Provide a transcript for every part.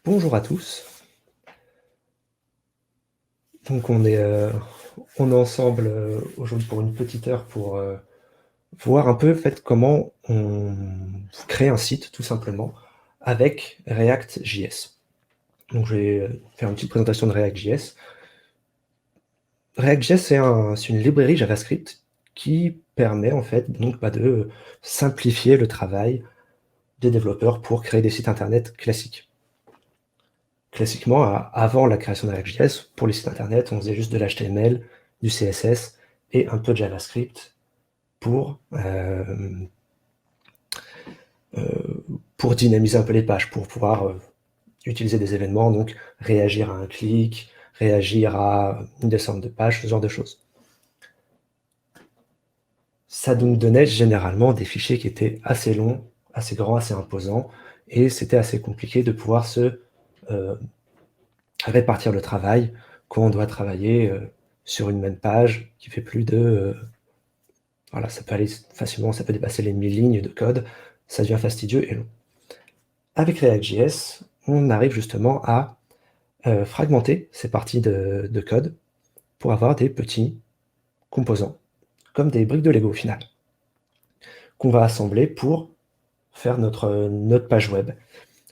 Bonjour à tous. Donc on est ensemble, aujourd'hui pour une petite heure pour, voir un peu, en fait, comment on crée un site tout simplement avec React.js. Donc je vais, faire une petite présentation de React.js. React.js, c'est une librairie JavaScript qui permet en fait donc, de simplifier le travail des développeurs pour créer des sites internet classiques. Classiquement, avant la création de React.js, pour les sites internet, on faisait juste de l'HTML, du CSS et un peu de JavaScript pour, dynamiser un peu les pages, pour pouvoir utiliser des événements, donc réagir à un clic, réagir à une descente de page, ce genre de choses. Ça nous donnait généralement des fichiers qui étaient assez longs, assez grands, assez imposants, et c'était assez compliqué de pouvoir se répartir le travail quand on doit travailler sur une même page qui fait plus de... voilà, ça peut aller facilement, ça peut dépasser les 1000 lignes de code, ça devient fastidieux et long. Avec React.js, on arrive justement à fragmenter ces parties de code pour avoir des petits composants, comme des briques de Lego au final, qu'on va assembler pour faire notre page web.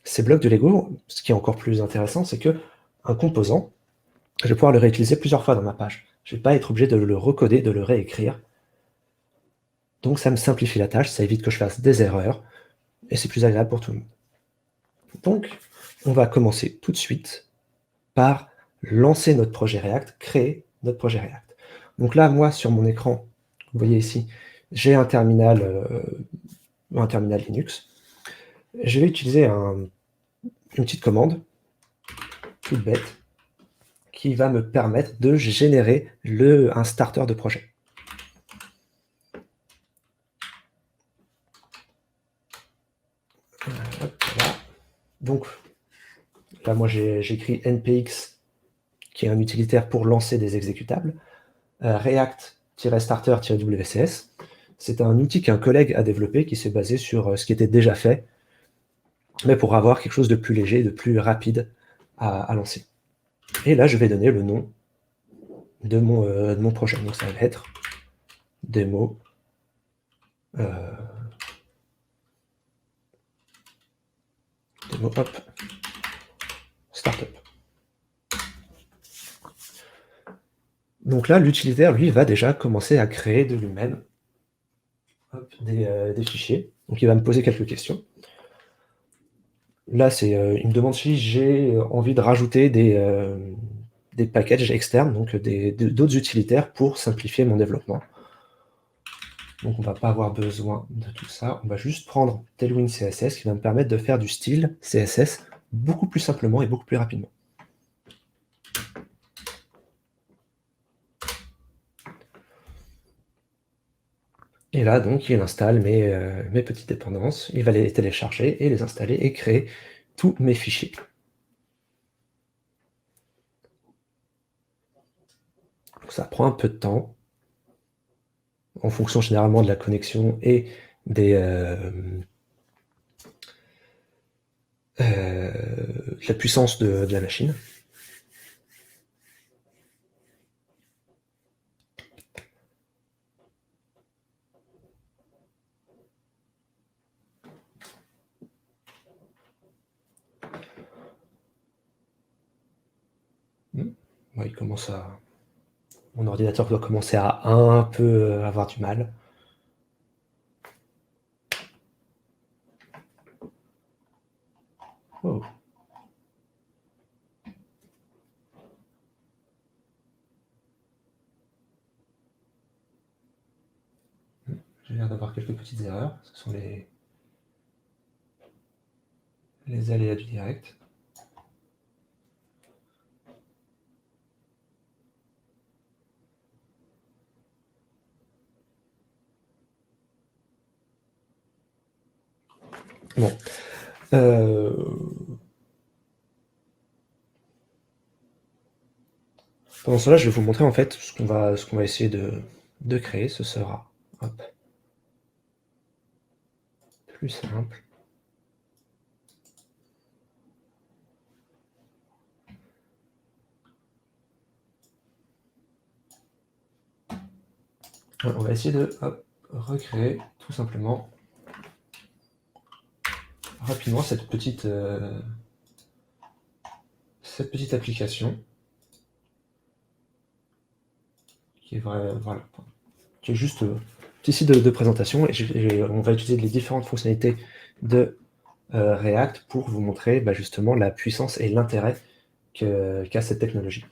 Ces blocs de Lego, ce qui est encore plus intéressant, c'est que un composant, je vais pouvoir le réutiliser plusieurs fois dans ma page. Je ne vais pas être obligé de le recoder, de le réécrire. Donc ça me simplifie la tâche, ça évite que je fasse des erreurs, et c'est plus agréable pour tout le monde. Donc, on va commencer tout de suite par lancer notre projet React, créer notre projet React. Donc là, moi, sur mon écran, vous voyez ici, j'ai un terminal Linux. Je vais utiliser une petite commande, toute bête, qui va me permettre de générer un starter de projet. Voilà. Donc, là, moi, j'ai écrit npx, qui est un utilitaire pour lancer des exécutables. React-starter-wcs, c'est un outil qu'un collègue a développé qui s'est basé sur ce qui était déjà fait, mais pour avoir quelque chose de plus léger, de plus rapide à lancer. Et là, je vais donner le nom de mon projet. Donc ça va être démo hop, startup. Donc là, l'utilitaire, lui, va déjà commencer à créer de lui-même des fichiers. Donc il va me poser quelques questions. Là, il me demande si j'ai envie de rajouter des packages externes, donc d'autres utilitaires pour simplifier mon développement. Donc on ne va pas avoir besoin de tout ça. On va juste prendre Tailwind CSS qui va me permettre de faire du style CSS beaucoup plus simplement et beaucoup plus rapidement. Et là, donc, il installe mes petites dépendances. Il va les télécharger et les installer et créer tous mes fichiers. Donc ça prend un peu de temps, en fonction généralement de la connexion et de la puissance de la machine. Ouais, mon ordinateur doit commencer à un peu avoir du mal. Oh. J'ai l'air d'avoir quelques petites erreurs. Ce sont les aléas du direct. Bon. Pendant cela, je vais vous montrer en fait ce qu'on va essayer de créer. Ce sera hop, plus simple. On va essayer de recréer tout simplement rapidement cette petite application qui est voilà, qui est juste petit site de présentation, et on va utiliser les différentes fonctionnalités de React pour vous montrer justement la puissance et l'intérêt qu'a cette technologie.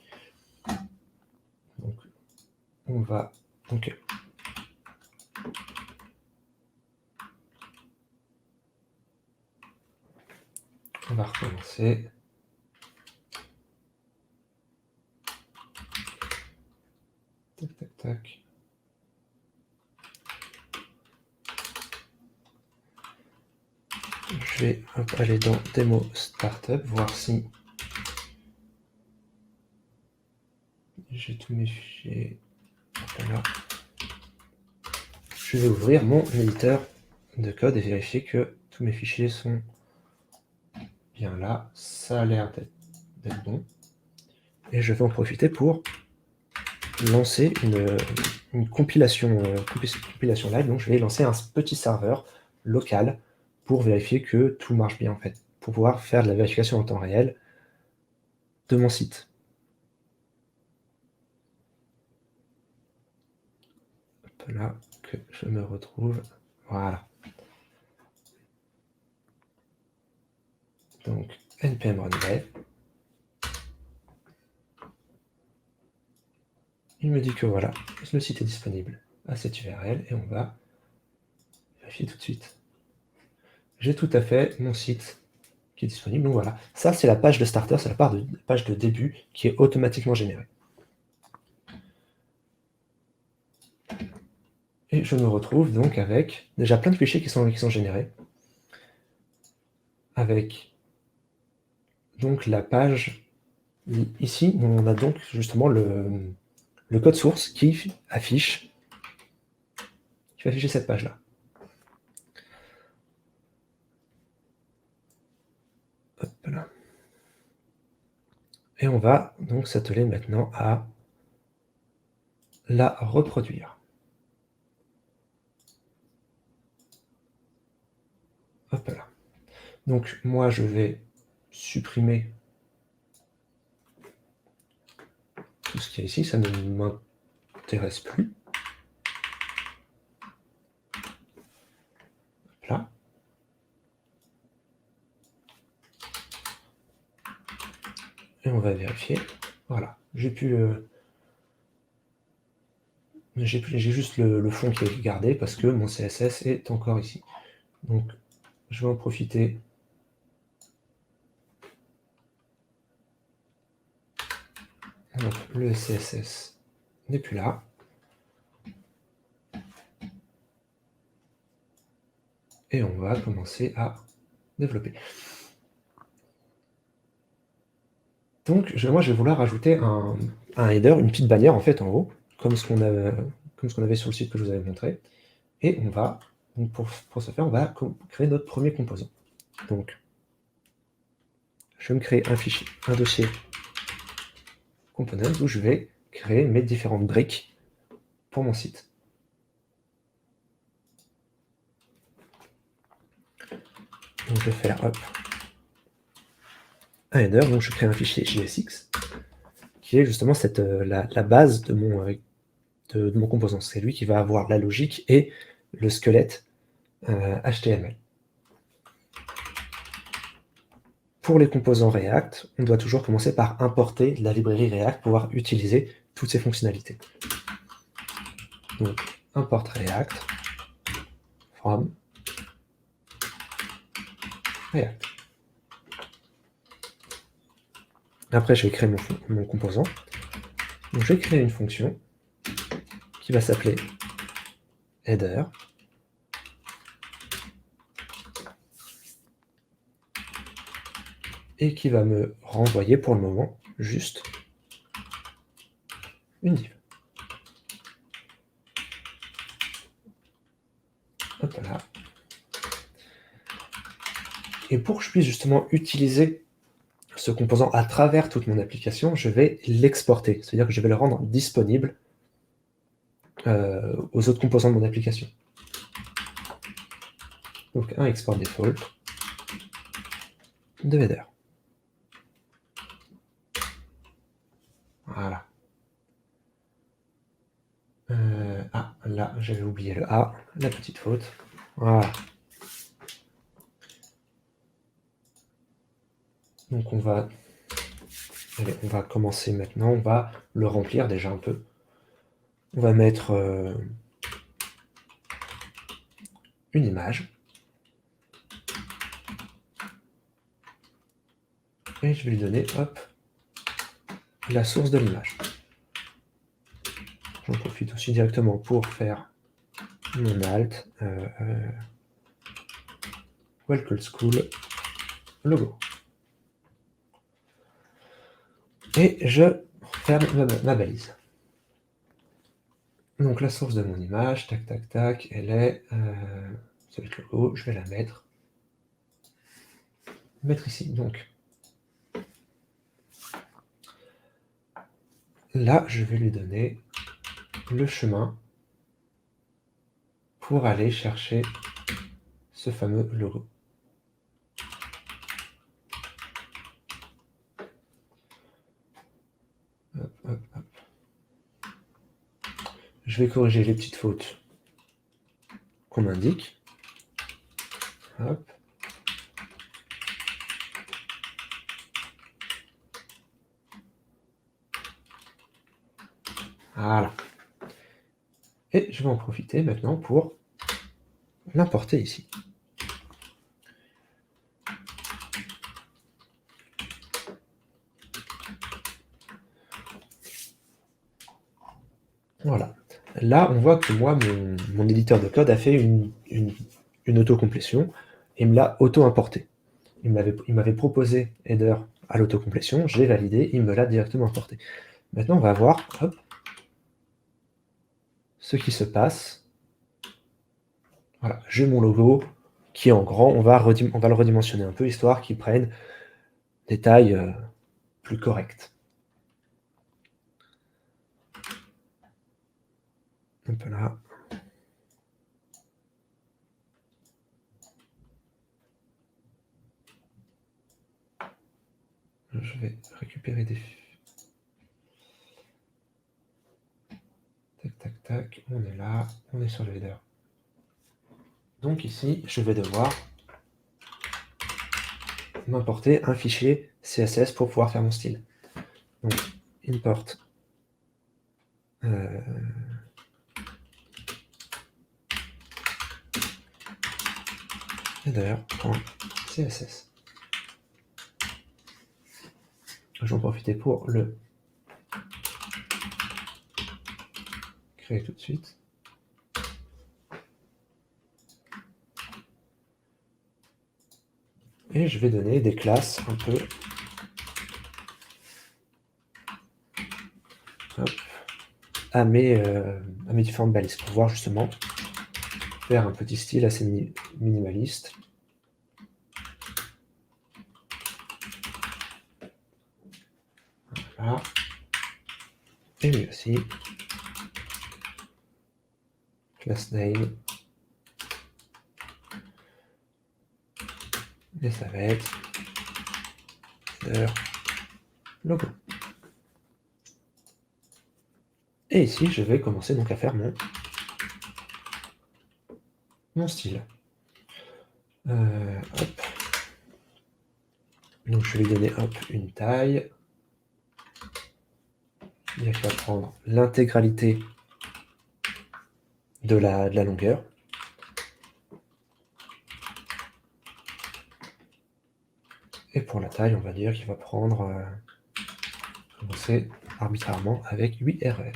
Donc, on va recommencer. Tac, tac, tac. Je vais aller dans Démo Startup, voir si j'ai tous mes fichiers. Voilà. Je vais ouvrir mon éditeur de code et vérifier que tous mes fichiers sont bien là. Ça a l'air d'être bon. Et je vais en profiter pour lancer une compilation live. Donc je vais lancer un petit serveur local pour vérifier que tout marche bien en fait, pour pouvoir faire de la vérification en temps réel de mon site. Hop là, que je me retrouve. Voilà. Donc npm runway. Il me dit que voilà, le site est disponible à cette URL et on va vérifier tout de suite. J'ai tout à fait mon site qui est disponible. Donc voilà, ça c'est la page de starter, c'est la page de début qui est automatiquement générée. Et je me retrouve donc avec déjà plein de fichiers qui sont générés, avec donc la page ici, on a donc justement le code source qui va afficher cette page-là. Hop là. Et on va donc s'atteler maintenant à la reproduire. Hop là. Donc moi je vais supprimer tout ce qu'il y a ici, ça ne m'intéresse plus. Hop là. Et on va vérifier. Voilà, j'ai juste le fond qui est gardé parce que mon CSS est encore ici. Donc je vais en profiter. Donc le CSS n'est plus là. Et on va commencer à développer. Donc moi je vais vouloir ajouter un header, une petite bannière en fait en haut, comme ce qu'on avait sur le site que je vous avais montré. Et on va, donc pour ce faire, on va créer notre premier composant. Donc je vais me créer un dossier component où je vais créer mes différentes briques pour mon site. Donc je vais faire un header, donc je crée un fichier JSX qui est justement la base de mon composant. C'est lui qui va avoir la logique et le squelette HTML. Pour les composants React, on doit toujours commencer par importer la librairie React pour pouvoir utiliser toutes ces fonctionnalités. Donc, import React from React. Après, je vais créer mon composant. Donc, je vais créer une fonction qui va s'appeler header. Et qui va me renvoyer pour le moment juste une div. Hop là. Et pour que je puisse justement utiliser ce composant à travers toute mon application, je vais l'exporter. C'est-à-dire que je vais le rendre disponible aux autres composants de mon application. Donc un export default de header. Voilà. Là, j'avais oublié le A, la petite faute. Voilà. Donc on va commencer maintenant, on va le remplir déjà un peu. On va mettre une image. Et je vais lui donner, hop, la source de l'image. J'en profite aussi directement pour faire mon alt, Welcome School logo. Et je ferme ma balise. Donc la source de mon image, tac, tac, tac, elle est, ça va être le logo, je vais la mettre ici. Donc là, je vais lui donner le chemin pour aller chercher ce fameux logo. Hop, hop, hop. Je vais corriger les petites fautes qu'on indique. Hop. Voilà. Et je vais en profiter maintenant pour l'importer ici. Voilà. Là, on voit que moi, mon éditeur de code a fait une autocomplétion et me l'a auto-importé. Il m'avait proposé header à l'autocomplétion, j'ai validé, il me l'a directement importé. Maintenant, on va voir hop, ce qui se passe. Voilà, j'ai mon logo qui est en grand, on va le redimensionner un peu, histoire qu'il prenne des tailles plus correctes. Un peu là. Je vais récupérer des... Tac, tac, tac, on est là, on est sur le header. Donc ici, je vais devoir m'importer un fichier CSS pour pouvoir faire mon style. Donc, import header.css. J'en profite pour le créer tout de suite. Et je vais donner des classes un peu hop, à mes différentes balises pour pouvoir justement faire un petit style assez minimaliste. Voilà. Et lui aussi. Class name. Et ça va être header logo. Et ici, je vais commencer donc à faire mon style. Hop. Donc je vais lui donner hop, une taille. Il va prendre l'intégralité de la longueur. Et pour la taille, on va dire qu'il va prendre, commencer arbitrairement avec 8 RL.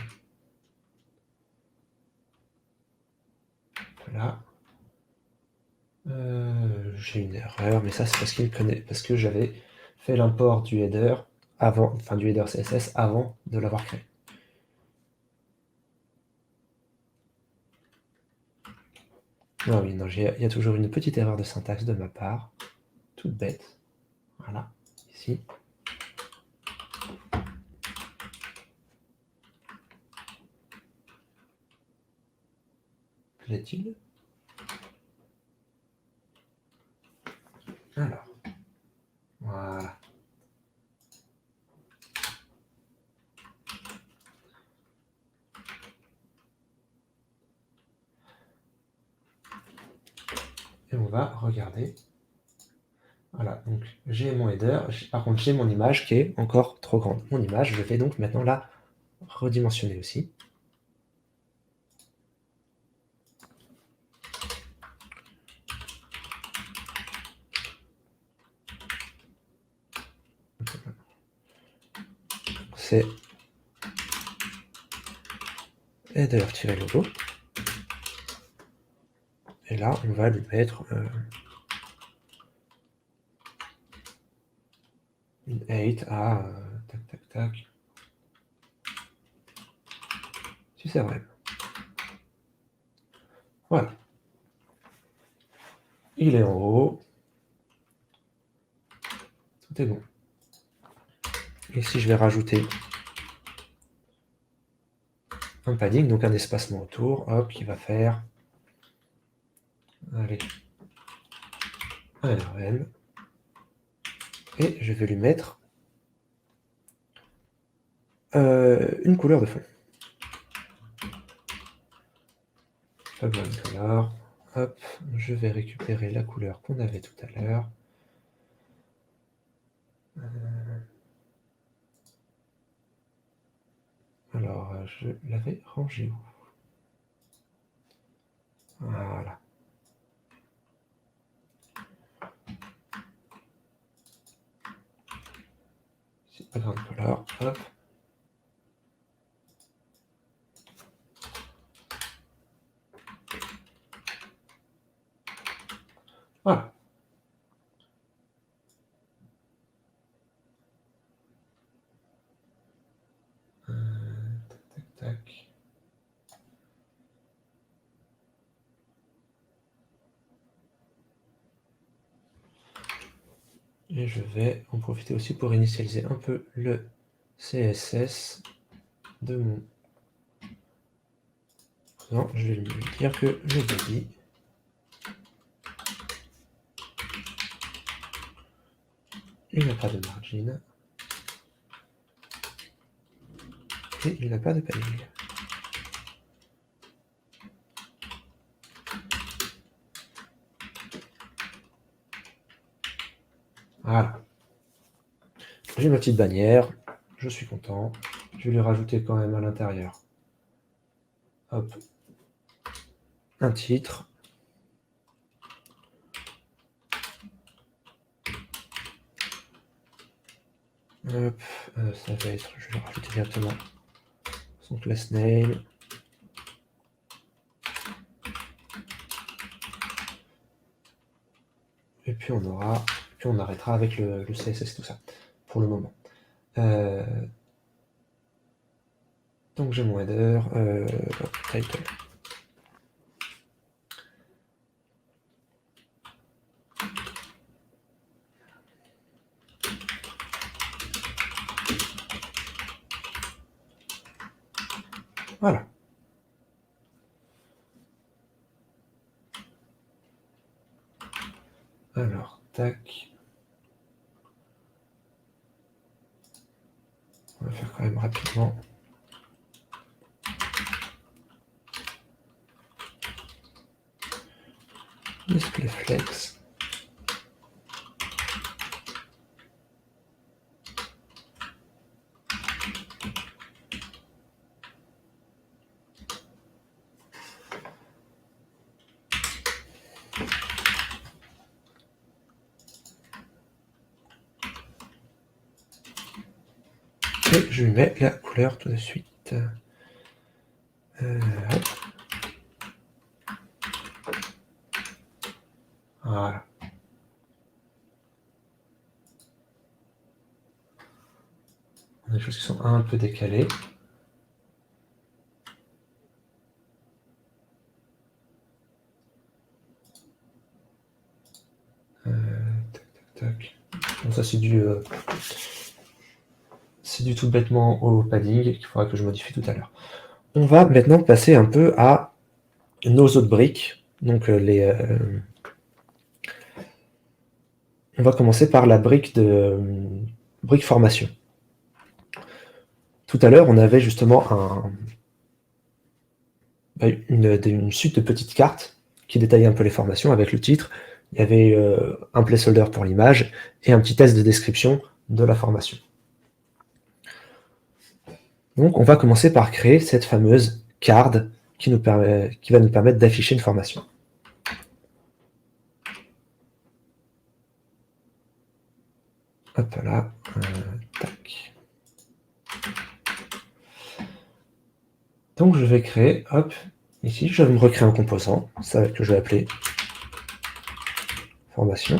Voilà. J'ai une erreur, mais ça c'est parce qu'il connaît, parce que j'avais fait l'import du header avant, enfin du header CSS avant de l'avoir créé. Ah oui, non, il y a toujours une petite erreur de syntaxe de ma part, toute bête. Voilà, ici. plaît-il? Alors, voilà. Et on va regarder. Voilà, donc j'ai mon header. Par contre, j'ai mon image qui est encore trop grande. Mon image, je vais donc maintenant la redimensionner aussi. C'est header-logo. Et là, on va lui mettre une 8 à tac tac tac. Si c'est vrai. Voilà. Il est en haut. Tout est bon. Et si je vais rajouter un padding, donc un espacement autour, hop, qui va faire, allez, un LRM. Et je vais lui mettre une couleur de fond. Background color. Hop, je vais récupérer la couleur qu'on avait tout à l'heure. Alors, je l'avais rangé où? Voilà. C'est background color, hop. Voilà. Tac, tac, tac. Et je vais en profiter aussi pour initialiser un peu le CSS de mon... Non, je vais lui dire que le body, il n'a pas de margin. Et il n'a pas de padding. Voilà. J'ai ma petite bannière. Je suis content. Je vais lui rajouter quand même à l'intérieur. Hop. Un titre. Hop. Ça va être... Je vais rajouter directement son class name. Et puis on aura... Puis on arrêtera avec le CSS, tout ça. Pour le moment. Donc j'ai mon header. Title. Voilà. Alors, tac. On va faire quand même rapidement. Display flex. Et je lui mets la couleur tout de suite. Hop. Voilà. On a des choses qui sont un peu décalées. Tac, tac, tac. Bon, ça c'est du tout bêtement au padding qu'il faudra que je modifie tout à l'heure. On va maintenant passer un peu à nos autres briques. Donc on va commencer par la brique brique formation. Tout à l'heure, on avait justement une suite de petites cartes qui détaillait un peu les formations avec le titre. Il y avait un placeholder pour l'image et un petit test de description de la formation. Donc on va commencer par créer cette fameuse card qui va nous permettre d'afficher une formation. Hop là, tac. Donc je vais créer, hop, ici, je vais me recréer un composant, ça que je vais appeler formation.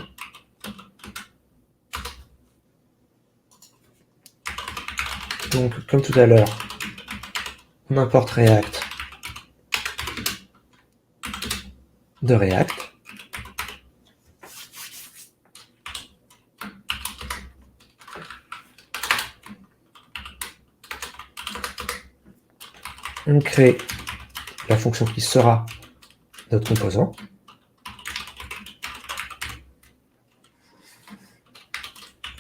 Donc comme tout à l'heure, on importe React de React. On crée la fonction qui sera notre composant.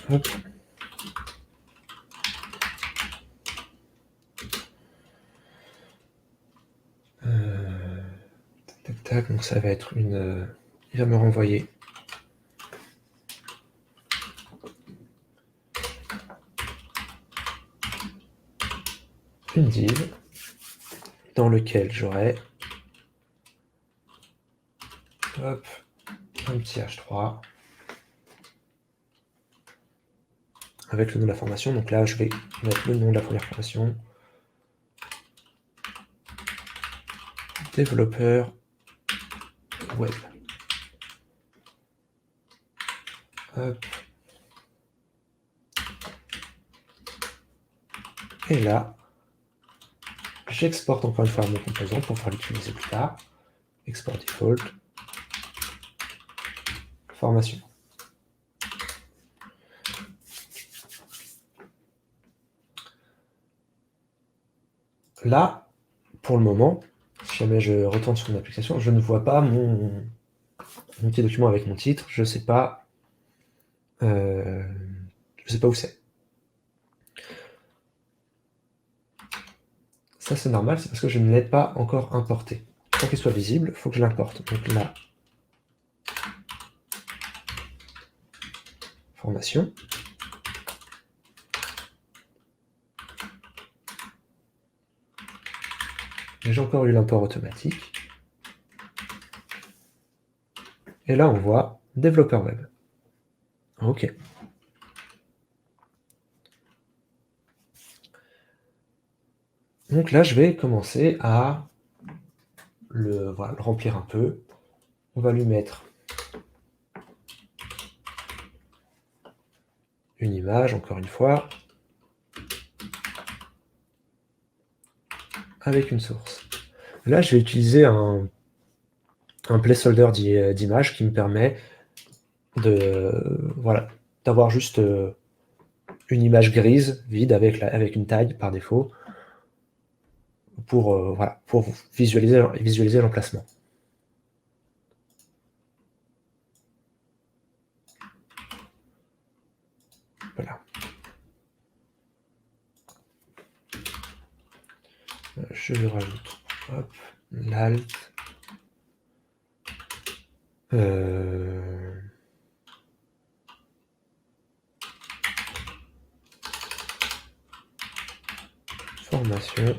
Hop. Tac, tac, donc ça va être une... il va me renvoyer une div dans lequel j'aurai hop, un petit h3 avec le nom de la formation. Donc là, je vais mettre le nom de la première formation. Développeur web. Hop. Et là, j'exporte encore une fois mon composant pour pouvoir l'utiliser plus tard. Export default. Formation. Là, pour le moment, si jamais je retourne sur mon application, je ne vois pas mon petit document avec mon titre. Je ne sais pas où c'est. Ça, c'est normal, c'est parce que je ne l'ai pas encore importé. Pour qu'il soit visible, il faut que je l'importe. Donc là, formation. J'ai encore eu l'import automatique. Et là, on voit développeur web. OK. Donc là, je vais commencer à le remplir un peu. On va lui mettre une image, encore une fois, avec une source. Là, je vais utiliser un placeholder d'image qui me permet d'avoir juste une image grise, vide, avec une taille par défaut, pour visualiser l'emplacement. Voilà. Je lui rajoute l'alt. Formation.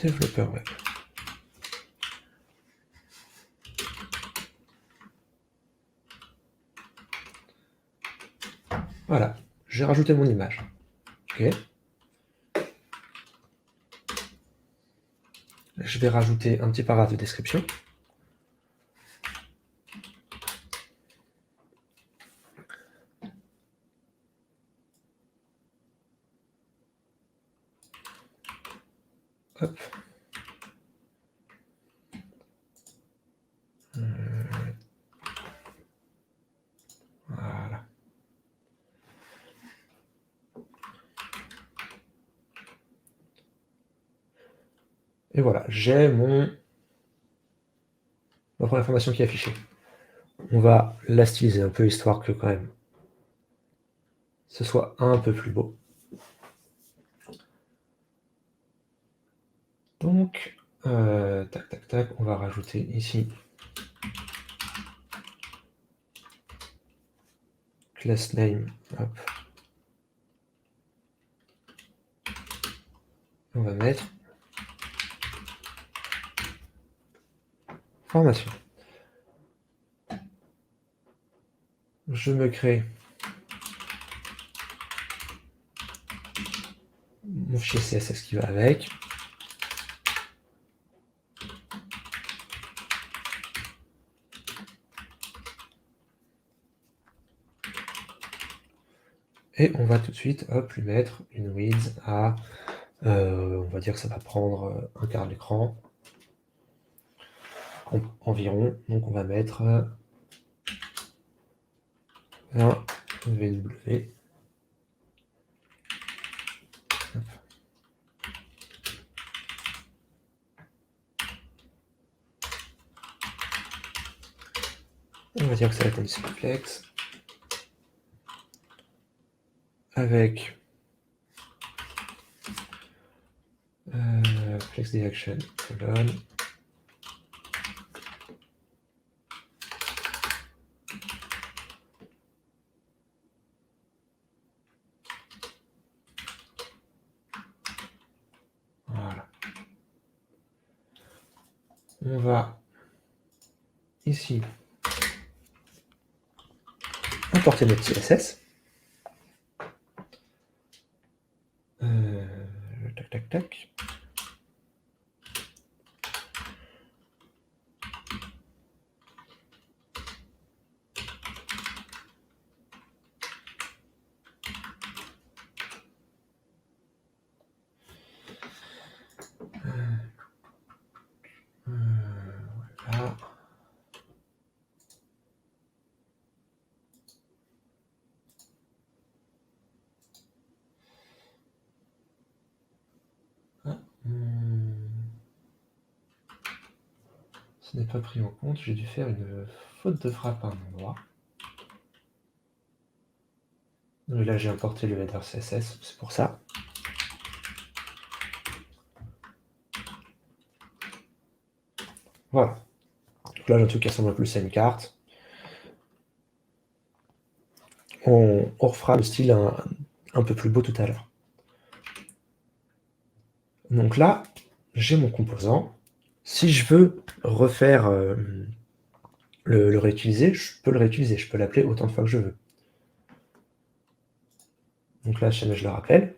Développeur web. Voilà, j'ai rajouté mon image. OK. Je vais rajouter un petit paragraphe de description. Hop. Voilà. Et voilà, j'ai ma première formation qui est affichée. On va la styliser un peu, histoire que quand même ce soit un peu plus beau. Donc, tac, tac, tac, on va rajouter ici class name, hop. On va mettre formation. Je me crée mon fichier CSS qui va avec. Et on va tout de suite, hop, lui mettre une width à, on va dire que ça va prendre un quart de l'écran environ. Donc on va mettre un VW. On va dire que ça va être une simplex avec flex direction colon. Voilà. On va ici importer notre CSS. Tac, tac, tac. Voilà. Ah, ce n'est pas pris en compte, j'ai dû faire une faute de frappe à un endroit. Et là j'ai importé le header CSS, c'est pour ça. Voilà. Donc là j'ai un truc qui ressemble un peu plus à une carte. On refera le style un peu plus beau tout à l'heure. Donc là, j'ai mon composant. Si je veux refaire le réutiliser, je peux le réutiliser. Je peux l'appeler autant de fois que je veux. Donc là, je le rappelle.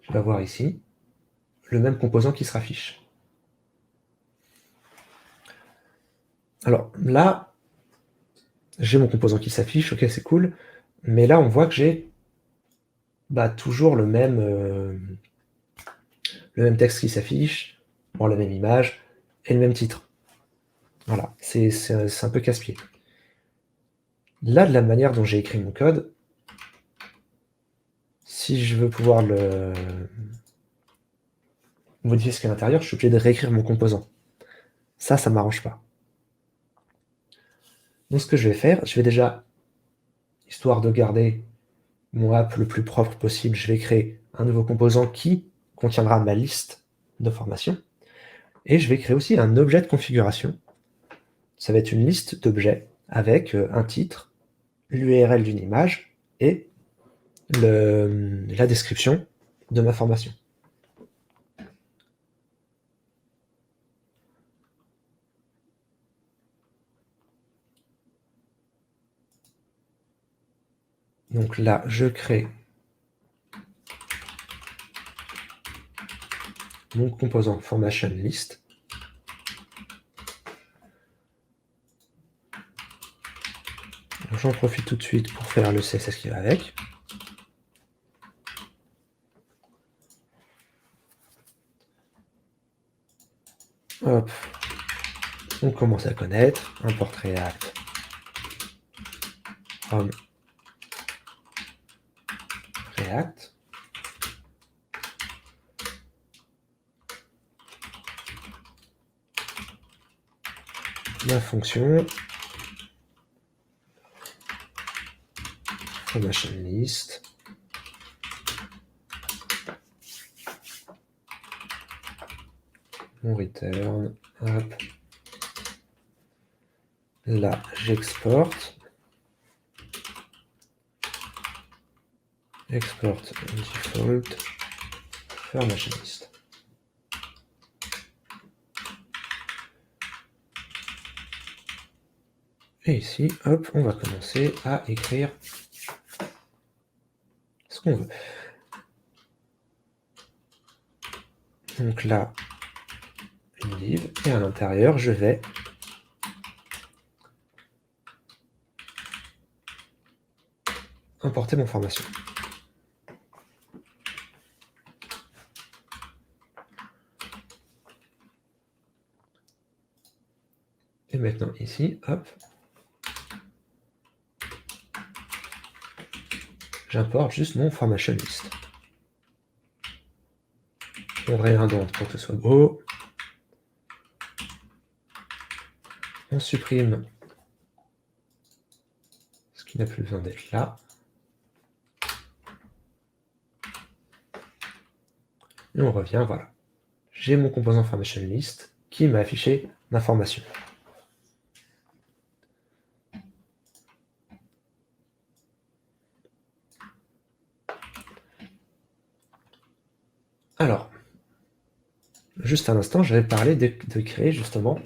Je vais avoir ici le même composant qui se raffiche. Alors là, j'ai mon composant qui s'affiche, ok, c'est cool. Mais là, on voit que j'ai toujours le même texte qui s'affiche, bon, la même image et le même titre. Voilà, c'est un peu casse-pied. Là, de la manière dont j'ai écrit mon code, si je veux pouvoir le modifier ce qu'il y a à l'intérieur, je suis obligé de réécrire mon composant. Ça m'arrange pas. Donc ce que je vais faire, je vais déjà, histoire de garder mon app le plus propre possible, je vais créer un nouveau composant qui contiendra ma liste de formations. Et je vais créer aussi un objet de configuration. Ça va être une liste d'objets avec un titre, l'URL d'une image et la description de ma formation. Donc là, je crée mon composant formation list. J'en profite tout de suite pour faire le CSS qui va avec. Hop, on commence à connaître, import React, from React. Ma fonction formation list. Mon return, hop. Là, j'exporte. Export default formation list. Et ici, hop, on va commencer à écrire ce qu'on veut. Donc là, une div, et à l'intérieur, je vais importer mon formation. Et maintenant ici, hop, j'importe juste mon formation list. On réindente pour que ce soit beau. On supprime ce qui n'a plus besoin d'être là. Et on revient, voilà. J'ai mon composant formation list qui m'a affiché l'information. Alors, juste un instant, j'avais parlé de créer justement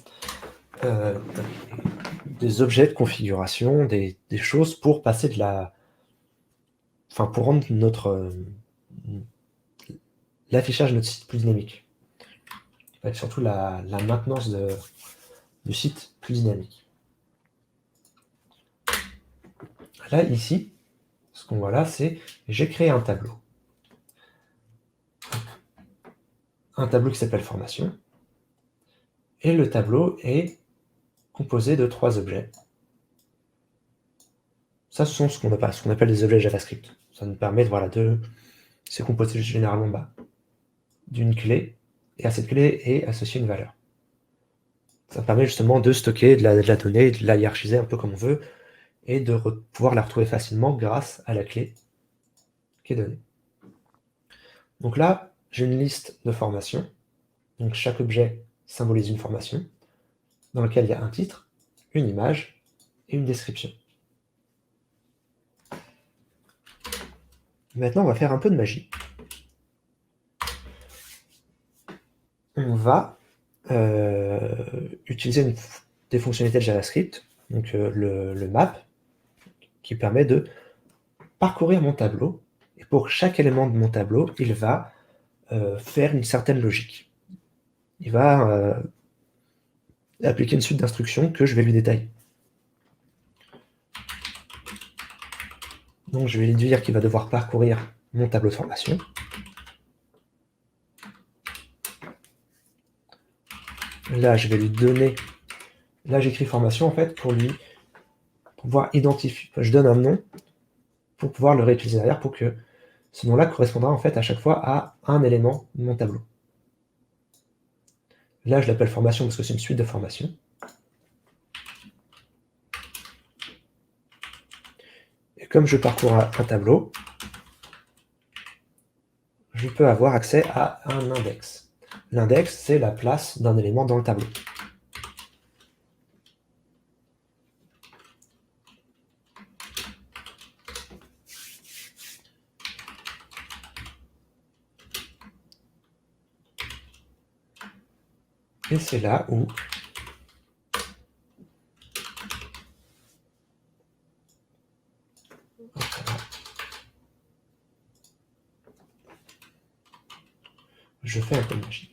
des objets de configuration, des choses pour passer de la... Enfin, pour rendre l'affichage de notre site plus dynamique. Et surtout la maintenance du site plus dynamique. Là, ici, ce qu'on voit là, c'est j'ai créé un tableau. Un tableau qui s'appelle formation. Et le tableau est composé de 3 objets. Ça, ce sont ce qu'on appelle des objets JavaScript. Ça nous permet voilà, c'est composé généralement d'une clé, et à cette clé est associée une valeur. Ça permet justement de stocker de la donnée, de la hiérarchiser un peu comme on veut, et de pouvoir la retrouver facilement grâce à la clé qui est donnée. Donc là, j'ai une liste de formations. Donc chaque objet symbolise une formation, dans laquelle il y a un titre, une image et une description. Maintenant, on va faire un peu de magie. On va utiliser des fonctionnalités de JavaScript, donc le map, qui permet de parcourir mon tableau. Et pour chaque élément de mon tableau, il va faire une certaine logique. Il va appliquer une suite d'instructions que je vais lui détailler. Donc je vais lui dire qu'il va devoir parcourir mon tableau de formation. Là, je vais lui donner... Là, j'écris formation, en fait, pour pouvoir identifier... Je donne un nom pour pouvoir le réutiliser derrière, pour que ce nom-là correspondra, en fait, à chaque fois à un élément de mon tableau. Là, je l'appelle formation parce que c'est une suite de formations. Et comme je parcours un tableau, je peux avoir accès à un index. L'index, c'est la place d'un élément dans le tableau. Et c'est là où je fais un peu de magie.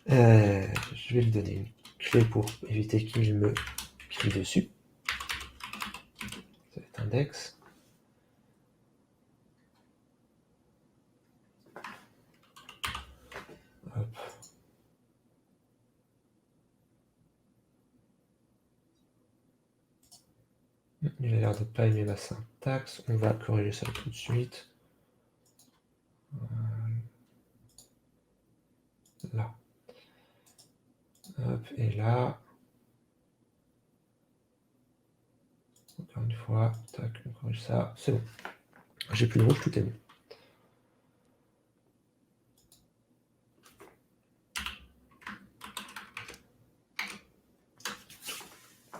Je vais lui donner une clé pour éviter qu'il me crie dessus. Ça va être index. Hop. Il a l'air de ne pas aimer ma syntaxe. On va corriger ça tout de suite. Là. Hop, et là. Encore une fois, tac, on corrige ça, c'est bon. J'ai plus de rouge, tout est bon.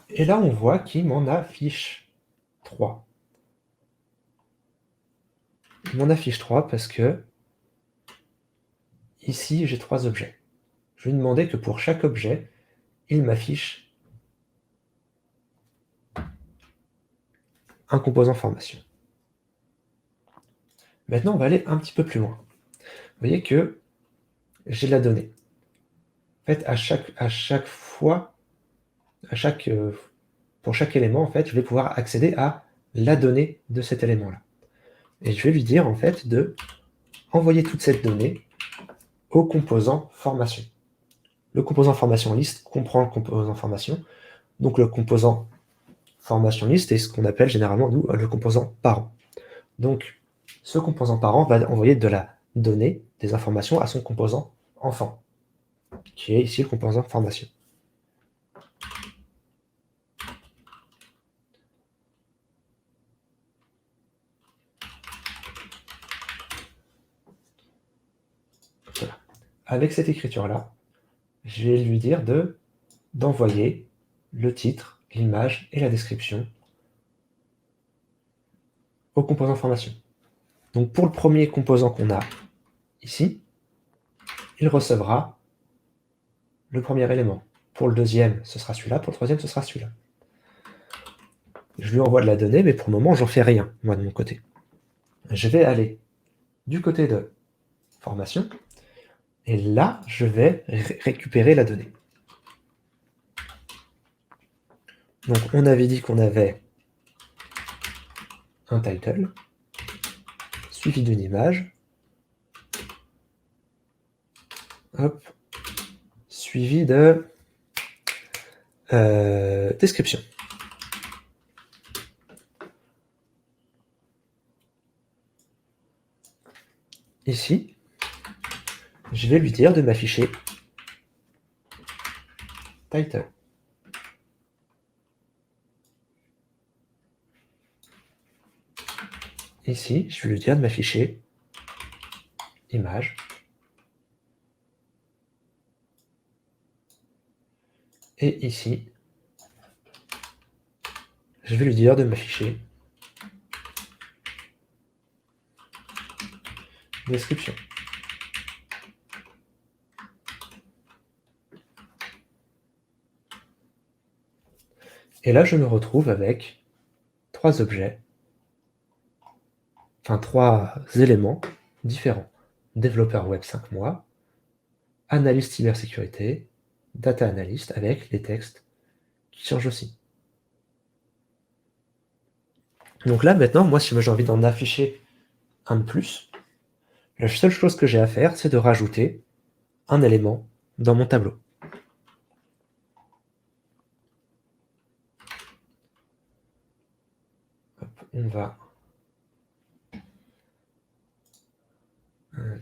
Et là, on voit qu'il m'en affiche 3. Il m'en affiche 3 parce que ici, j'ai 3 objets. Je lui ai demandé que pour chaque objet, il m'affiche un composant formation. Maintenant, on va aller un petit peu plus loin. Vous voyez que j'ai la donnée. En fait, à chaque fois, pour chaque élément, en fait, je vais pouvoir accéder à la donnée de cet élément-là. Et je vais lui dire, en fait, de envoyer toute cette donnée au composant formation. Le composant formation liste comprend le composant formation. Donc le composant formation liste est ce qu'on appelle généralement, nous, le composant parent. Donc ce composant parent va envoyer de la donnée, des informations à son composant enfant, qui est ici le composant formation. Voilà. Avec cette écriture-là, je vais lui dire d'envoyer le titre, l'image et la description au composant formation. Donc pour le premier composant qu'on a ici, il recevra le premier élément. Pour le deuxième, ce sera celui-là. Pour le troisième, ce sera celui-là. Je lui envoie de la donnée, mais pour le moment, j'en fais rien, moi, de mon côté. Je vais aller du côté de formation, et là, je vais récupérer la donnée. Donc, on avait dit qu'on avait un title, suivi d'une image, hop, suivi de description. Ici, je vais lui dire de m'afficher title. Ici, je vais lui dire de m'afficher image. Et ici, je vais lui dire de m'afficher description. Et là, je me retrouve avec 3 objets, enfin 3 éléments différents. Développeur web 5 mois, analyste cybersécurité, data analyst avec les textes qui changent aussi. Donc là, maintenant, moi, si j'ai envie d'en afficher un de plus, la seule chose que j'ai à faire, c'est de rajouter un élément dans mon tableau. Hop, on va...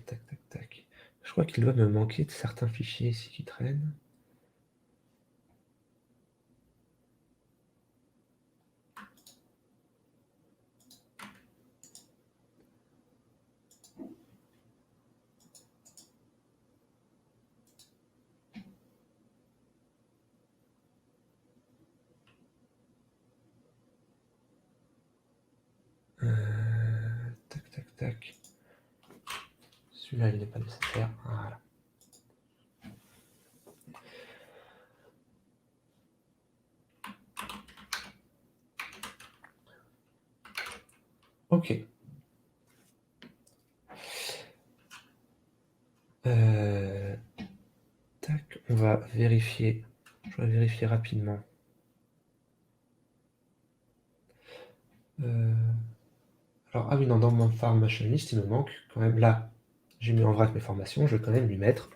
tac, tac, tac. Je crois qu'il doit me manquer de certains fichiers ici qui traînent. Tac, tac, tac. Celui-là, il n'est pas nécessaire. Voilà. Ok. Tac, on va vérifier. Je vais vérifier rapidement. Alors, ah oui, non, dans mon formation list, il me manque quand même là. J'ai mis en vrac mes formations, je vais quand même lui mettre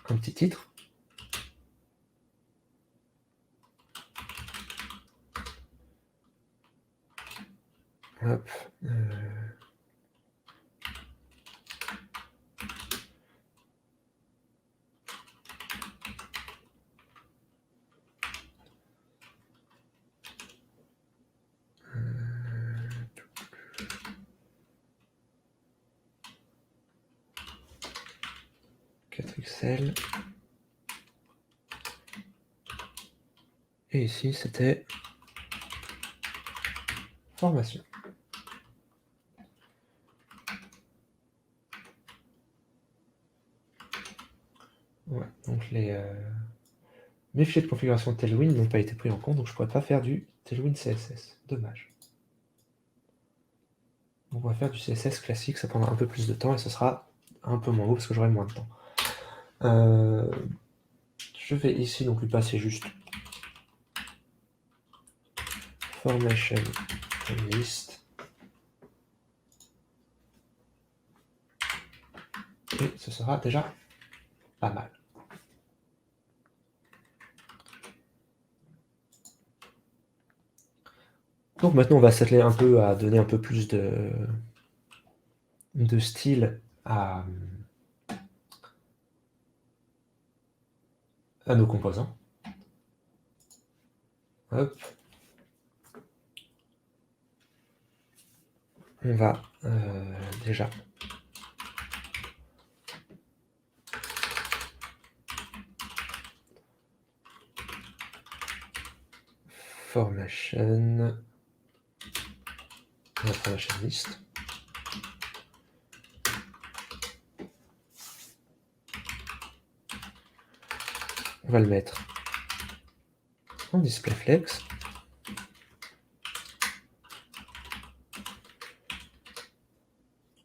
un petit titre. Hop. XL. Et ici, c'était formation. Ouais, donc mes fichiers de configuration de Tailwind n'ont pas été pris en compte, donc je ne pourrais pas faire du Tailwind CSS. Dommage. On va faire du CSS classique, ça prendra un peu plus de temps et ce sera un peu moins beau parce que j'aurai moins de temps. Je vais ici donc lui passer juste formation list. Et ce sera déjà pas mal. Donc maintenant on va s'atteler un peu à donner un peu plus de style à nos composants. Hop. On va déjà formation list. On va le mettre en display flex.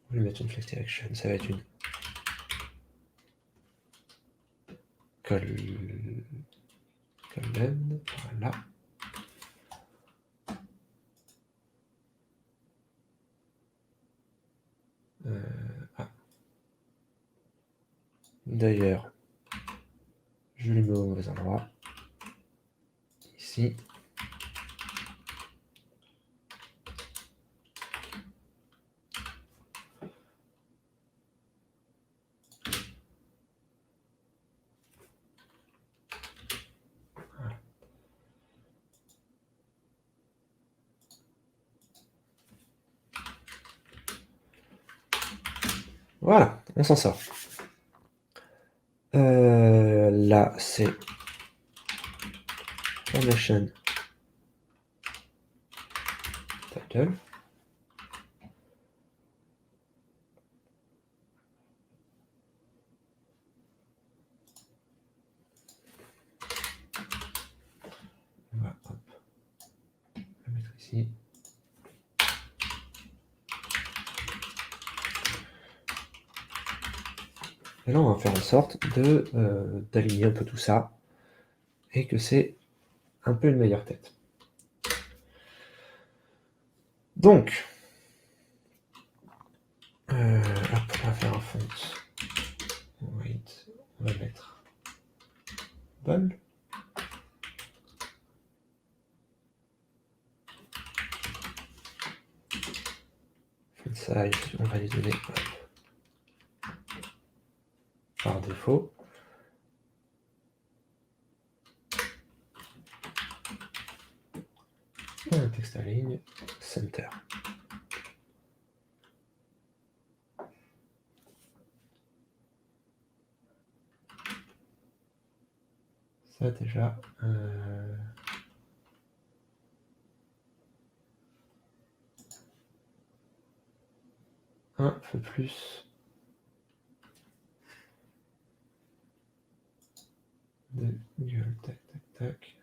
On va lui mettre une flex direction, ça va être une colonne, voilà. D'ailleurs, je le mets au mauvais endroit. Ici. Voilà, on s'en sort. Là, c'est formation title. On va le mettre ici. Et là, on va faire en sorte d'aligner un peu tout ça et que c'est un peu une meilleure tête. Donc, hop, on va faire un font. Wait, on va mettre bold. Font size, on va les donner par défaut. Un texte à ligne, center. Ça déjà, un peu plus de gueule, tac, tac, tac.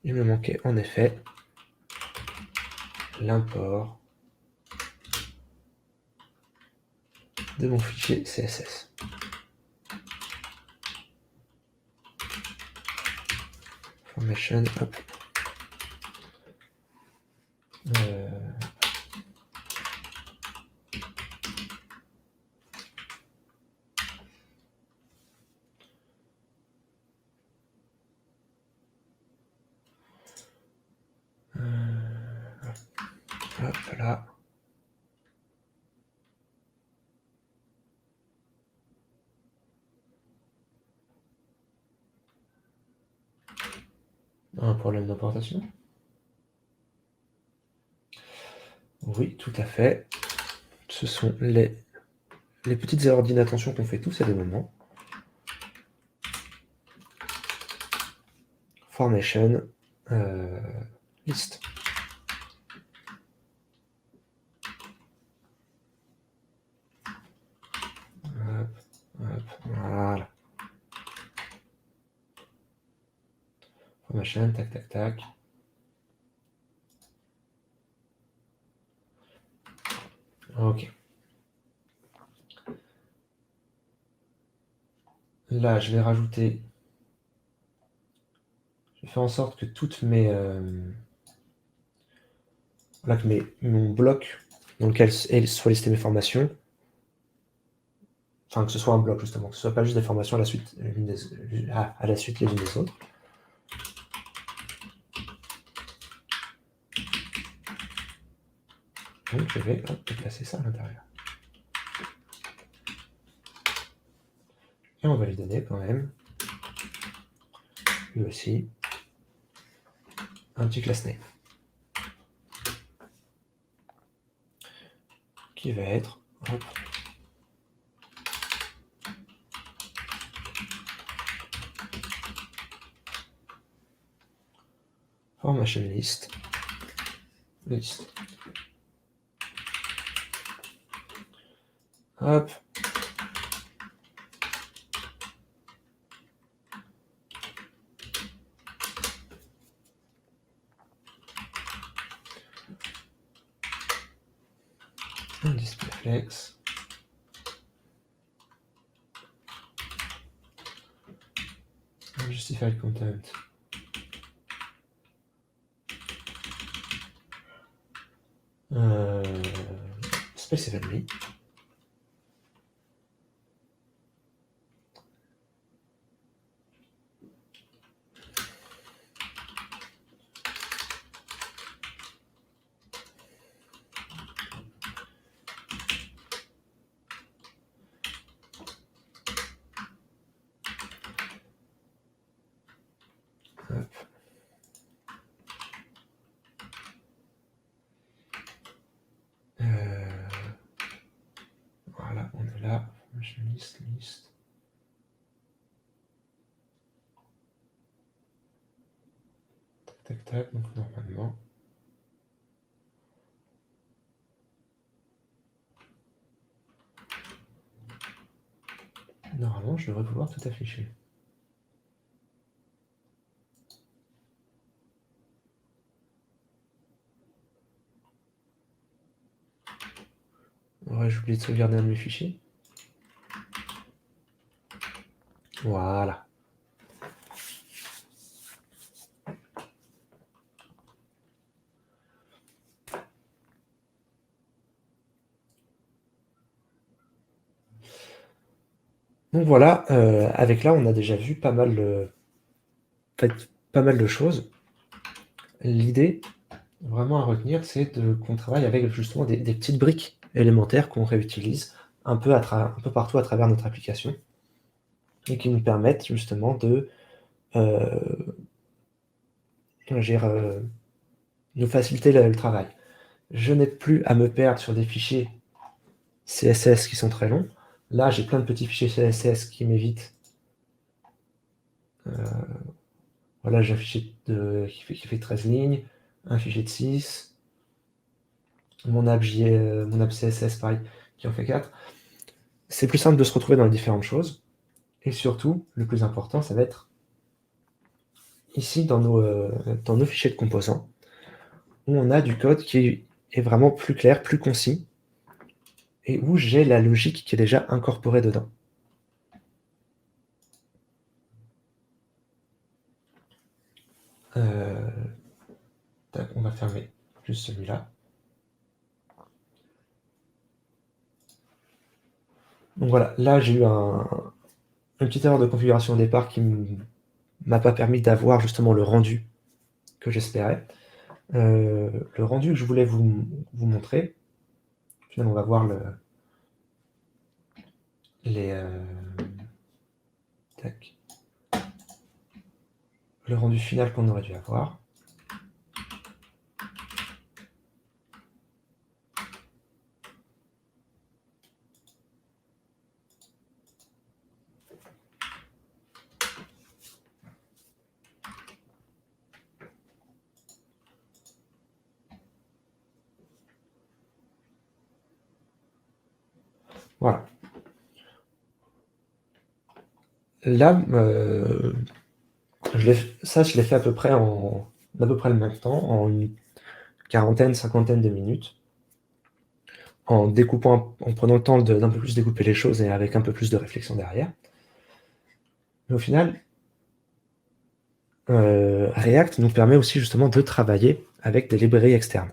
Il me manquait en effet l'import de mon fichier CSS. Formation, hop. Hop là. Un problème d'importation? Oui, tout à fait. Ce sont les petites erreurs d'inattention qu'on fait tous à des moments. Formation, list. Hop, hop, voilà. Formation, tac, tac, tac. Ok. Là, je vais rajouter. Je vais faire en sorte que toutes mes. Voilà, que mon bloc dans lequel soient listées mes formations. Enfin, que ce soit un bloc, justement. Que ce soit pas juste des formations à la suite, à la suite les unes des autres. Donc, je vais placer ça à l'intérieur. Et on va lui donner quand même, lui aussi, un petit class name. Qui va être, hop, formation list, list. Hop. Un display flex. Un justified content. Space Evenly. Hop. Voilà, on est là. Formation list, list. Tac, tac, tac. Donc normalement. Normalement, je devrais pouvoir tout afficher. Ouais, j'ai oublié de sauvegarder un de mes fichiers. Voilà. Donc voilà, avec là, on a déjà vu pas mal de choses. L'idée, vraiment à retenir, c'est qu'on travaille avec justement des petites briques élémentaires qu'on réutilise un peu partout à travers notre application et qui nous permettent justement de nous faciliter le travail. Je n'ai plus à me perdre sur des fichiers CSS qui sont très longs. Là, j'ai plein de petits fichiers CSS qui m'évitent. Voilà, j'ai un fichier qui fait 13 lignes, un fichier de 6, mon app CSS, pareil, qui en fait 4. C'est plus simple de se retrouver dans les différentes choses. Et surtout, le plus important, ça va être ici dans nos fichiers de composants, où on a du code qui est vraiment plus clair, plus concis, et où j'ai la logique qui est déjà incorporée dedans. On va fermer juste celui-là. Donc voilà, là j'ai eu une petite erreur de configuration au départ qui m'a pas permis d'avoir justement le rendu que j'espérais. Le rendu que je voulais vous montrer, finalement, on va voir tac, le rendu final qu'on aurait dû avoir. Voilà. Là, je l'ai fait à peu près le même temps, en une quarantaine, cinquantaine de minutes, en prenant le temps d'un peu plus découper les choses et avec un peu plus de réflexion derrière. Mais au final, React nous permet aussi justement de travailler avec des librairies externes.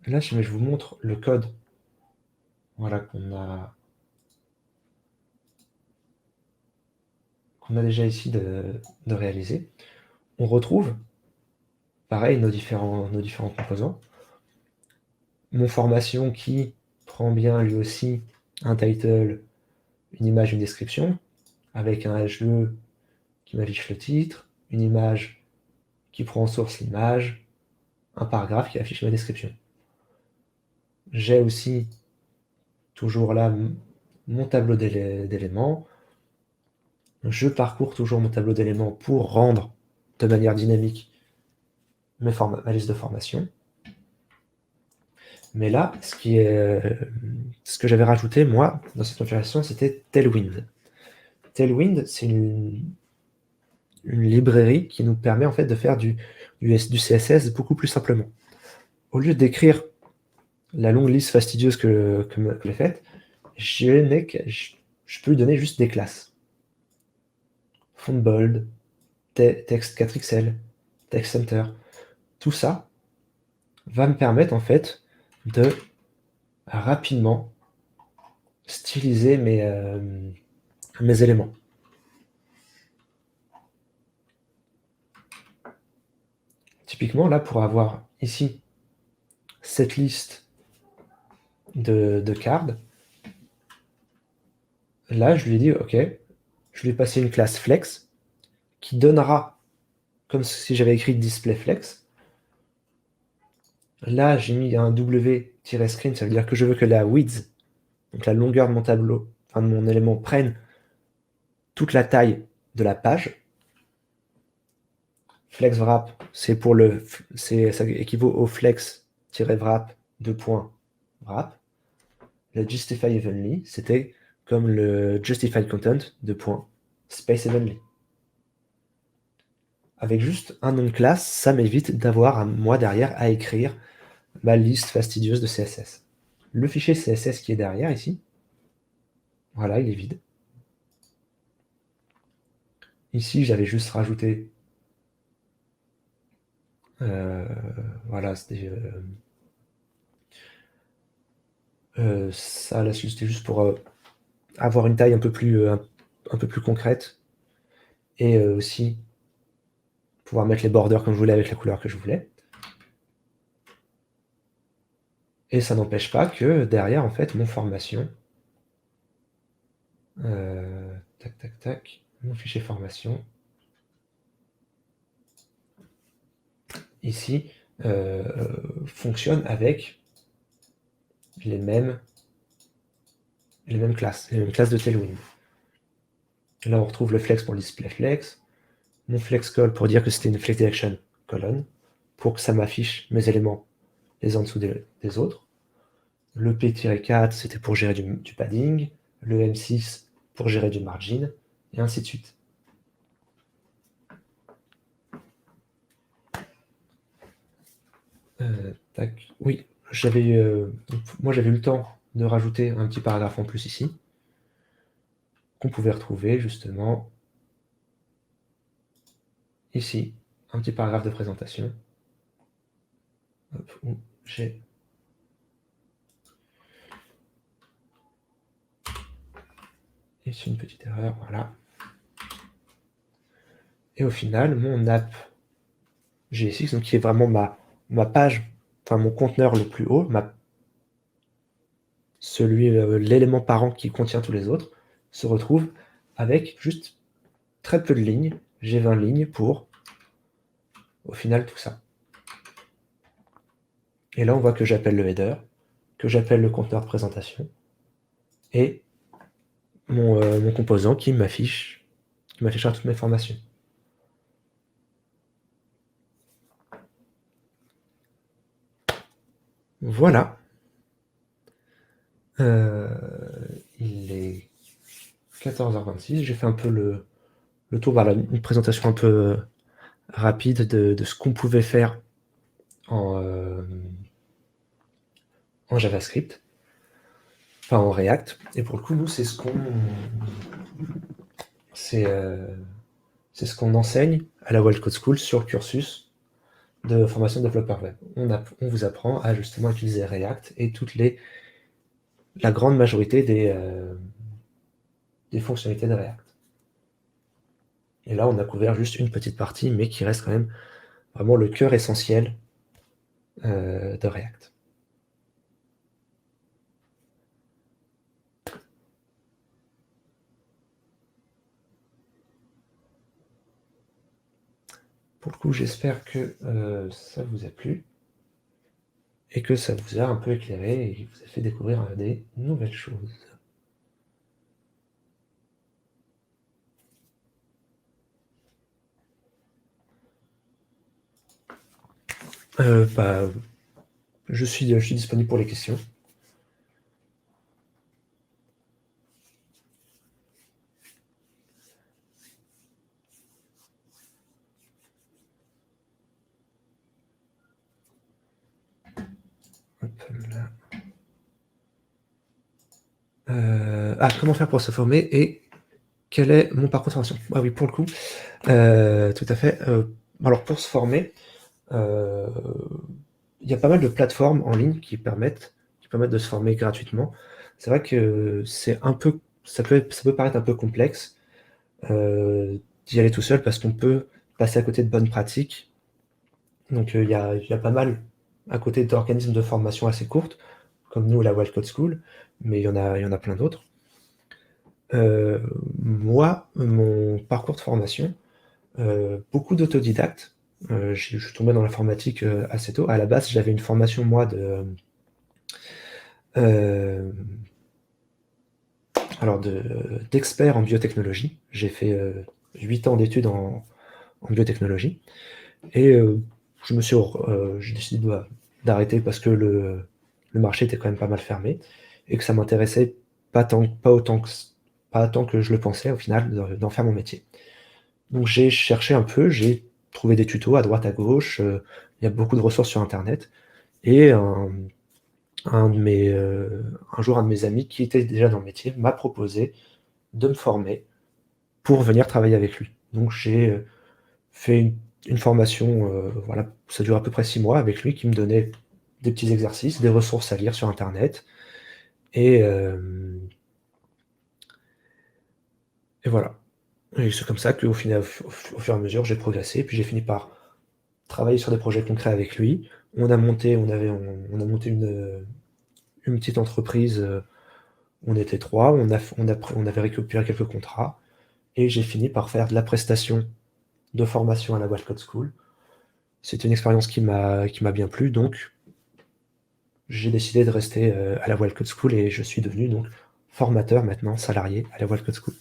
Là, je vous montre le code, voilà, qu'on a déjà ici de réaliser. On retrouve, pareil, nos différents composants. Mon formation qui prend bien lui aussi un title, une image, une description, avec un HE qui m'affiche le titre, une image qui prend en source l'image, un paragraphe qui affiche ma description. J'ai aussi toujours là mon tableau d'éléments. Je parcours toujours mon tableau d'éléments pour rendre de manière dynamique ma liste de formation. Mais là, ce que j'avais rajouté, moi, dans cette configuration, c'était Tailwind. Tailwind, c'est une librairie qui nous permet en fait de faire du CSS beaucoup plus simplement. Au lieu d'écrire la longue liste fastidieuse que j'ai faite, je peux lui donner juste des classes. Font bold, texte 4XL, text center. Tout ça va me permettre en fait de rapidement styliser mes éléments. Typiquement, là, pour avoir ici cette liste de cards, là, je lui ai dit, OK, je lui ai passé une classe flex qui donnera, comme si j'avais écrit displayFlex. Là, j'ai mis un W-screen, ça veut dire que je veux que la width, donc la longueur de mon tableau, enfin de mon élément, prenne toute la taille de la page. FlexWrap, ça équivaut au flex-wrap 2.wrap. Le justify evenly, c'était comme le justified content space evenly. Avec juste un nom de classe, ça m'évite d'avoir moi derrière à écrire ma liste fastidieuse de CSS. Le fichier CSS qui est derrière ici, voilà, il est vide. Ici, j'avais juste rajouté, voilà, c'était ça, là, c'était juste pour avoir une taille un peu plus concrète et aussi pouvoir mettre les borders comme je voulais avec la couleur que je voulais. Et ça n'empêche pas que derrière, en fait, mon formation, mon fichier formation, ici, fonctionne avec les mêmes classes de Tailwind. Là, on retrouve le flex pour le display flex, mon flex call pour dire que c'était une flex direction colonne, pour que ça m'affiche mes éléments les uns en dessous des autres. Le P-4, c'était pour gérer du padding, le M6 pour gérer du margin, et ainsi de suite. Oui, moi j'avais eu le temps de rajouter un petit paragraphe en plus ici, qu'on pouvait retrouver justement ici, un petit paragraphe de présentation. Hop, où j'ai ici une petite erreur, voilà. Et au final, mon app JSX, donc qui est vraiment ma page, enfin mon conteneur le plus haut, l'élément parent qui contient tous les autres, se retrouve avec juste très peu de lignes. J'ai 20 lignes pour, au final, tout ça. Et là, on voit que j'appelle le header, que j'appelle le conteneur de présentation, et mon composant qui m'affichera toutes mes formations. Voilà. Il est 14h26. J'ai fait un peu le tour, voilà, une présentation un peu rapide de ce qu'on pouvait faire en JavaScript, enfin en React. Et pour le coup, nous, c'est ce qu'on enseigne à la Wild Code School sur le cursus de formation de développeur web. On vous apprend à justement utiliser React et la grande majorité des fonctionnalités de React. Et là, on a couvert juste une petite partie, mais qui reste quand même vraiment le cœur essentiel de React. Pour le coup, j'espère que ça vous a plu et que ça vous a un peu éclairé et vous a fait découvrir des nouvelles choses. Bah, je suis disponible pour les questions. Hop là. Comment faire pour se former et quel est mon parcours de formation? Ah oui, pour le coup, tout à fait. Alors pour se former, il y a pas mal de plateformes en ligne qui permettent de se former gratuitement. C'est vrai que ça peut paraître un peu complexe d'y aller tout seul parce qu'on peut passer à côté de bonnes pratiques. Donc il y a pas mal à côté d'organismes de formation assez courtes, comme nous, la Wild Code School, mais il y en a plein d'autres. Moi, mon parcours de formation, beaucoup d'autodidactes. Je suis tombé dans l'informatique assez tôt. À la base, j'avais une formation, moi, euh, d'expert en biotechnologie. J'ai fait 8 ans d'études en biotechnologie. Et j'ai décidé d'arrêter parce que le marché était quand même pas mal fermé et que ça m'intéressait pas autant que je le pensais au final d'en faire mon métier. Donc j'ai cherché un peu, j'ai trouvé des tutos à droite à gauche, il y a beaucoup de ressources sur internet et un jour un de mes amis qui était déjà dans le métier m'a proposé de me former pour venir travailler avec lui. Donc j'ai fait une formation, voilà, ça dure à peu près 6 mois avec lui qui me donnait des petits exercices, des ressources à lire sur internet et voilà. Et c'est comme ça qu'au final, au fur et à mesure, j'ai progressé, puis j'ai fini par travailler sur des projets concrets avec lui. On a monté une petite entreprise, on était 3, on avait récupéré quelques contrats et j'ai fini par faire de la prestation de formation à la Wild Code School. C'était une expérience qui m'a bien plu, donc j'ai décidé de rester à la Wild Code School et je suis devenu donc formateur maintenant, salarié à la Wild Code School.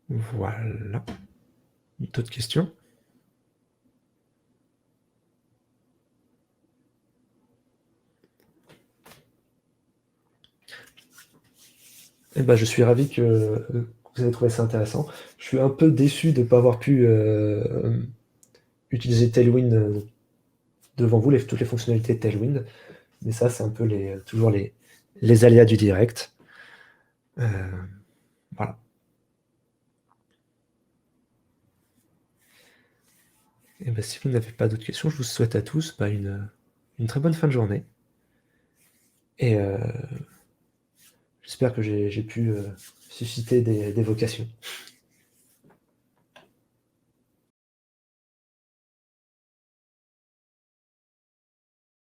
Voilà. D'autres questions? Eh ben, je suis ravi que vous avez trouvé ça intéressant. Je suis un peu déçu de ne pas avoir pu utiliser Tailwind devant vous, toutes les fonctionnalités de Tailwind, mais ça, c'est un peu toujours les aléas du direct. Euh, voilà. Et ben, si vous n'avez pas d'autres questions, je vous souhaite à tous une très bonne fin de journée. Et J'espère que j'ai pu, susciter des vocations.